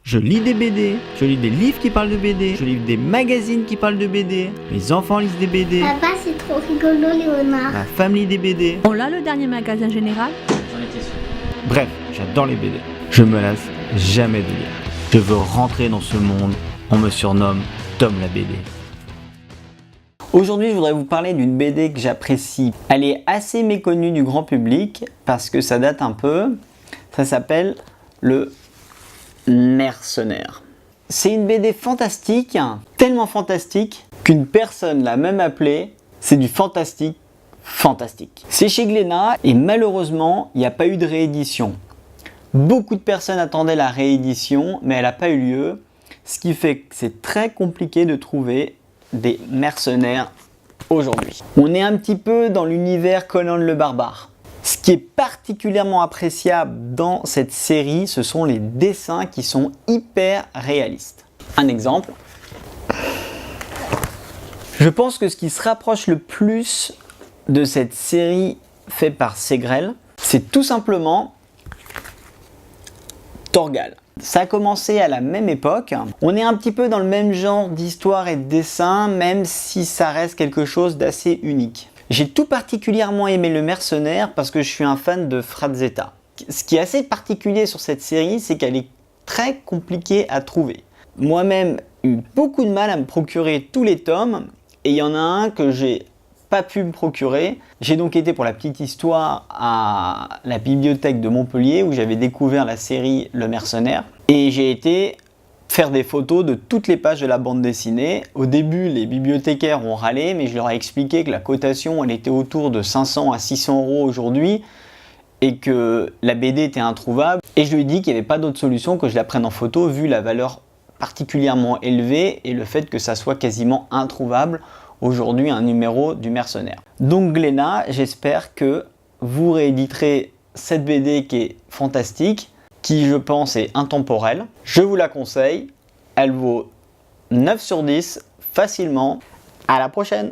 Je lis des BD, je lis des livres qui parlent de BD, je lis des magazines qui parlent de BD, mes enfants lisent des BD, Papa, c'est trop rigolo, Léonard. ma femme lit des BD. On l'a le dernier magasin général? J'en étais sûr. Bref, j'adore les BD. Je me lasse jamais de lire. Je veux rentrer dans ce monde. On me surnomme Tom la BD. Aujourd'hui, je voudrais vous parler d'une BD que j'apprécie. Elle est assez méconnue du grand public parce que ça date un peu. Ça s'appelle Le Mercenaire. C'est une BD fantastique, tellement fantastique qu'une personne l'a même appelée c'est du fantastique. C'est chez Glénat et malheureusement, il n'y a pas eu de réédition. Beaucoup de personnes attendaient la réédition, mais elle n'a pas eu lieu, ce qui fait que c'est très compliqué de trouver des mercenaires aujourd'hui. On est un petit peu dans l'univers Conan le Barbare. Ce qui est particulièrement appréciable dans cette série, ce sont les dessins qui sont hyper réalistes. Un exemple. Je pense que ce qui se rapproche le plus de cette série faite par Segrel, c'est tout simplement Torgal. Ça a commencé à la même époque. On est un petit peu dans le même genre d'histoire et de dessin, même si ça reste quelque chose d'assez unique. J'ai tout particulièrement aimé Le Mercenaire parce que je suis un fan de Frazetta. Ce qui est assez particulier sur cette série, c'est qu'elle est très compliquée à trouver. Moi-même, j'ai eu beaucoup de mal à me procurer tous les tomes, et il y en a un que j'ai pas pu me procurer. J'ai donc été pour la petite histoire à la bibliothèque de Montpellier où j'avais découvert la série Le Mercenaire, et j'ai été faire des photos de toutes les pages de la bande dessinée. Au début, les bibliothécaires ont râlé, mais je leur ai expliqué que la cotation, elle était autour de 500 à 600 € aujourd'hui et que la BD était introuvable. Et je lui ai dit qu'il n'y avait pas d'autre solution que je la prenne en photo vu la valeur particulièrement élevée et le fait que ça soit quasiment introuvable aujourd'hui un numéro du Mercenaire. Donc Glénat, j'espère que vous rééditerez cette BD qui est fantastique, qui je pense est intemporelle. Je vous la conseille, elle vaut 9 sur 10 facilement. À la prochaine!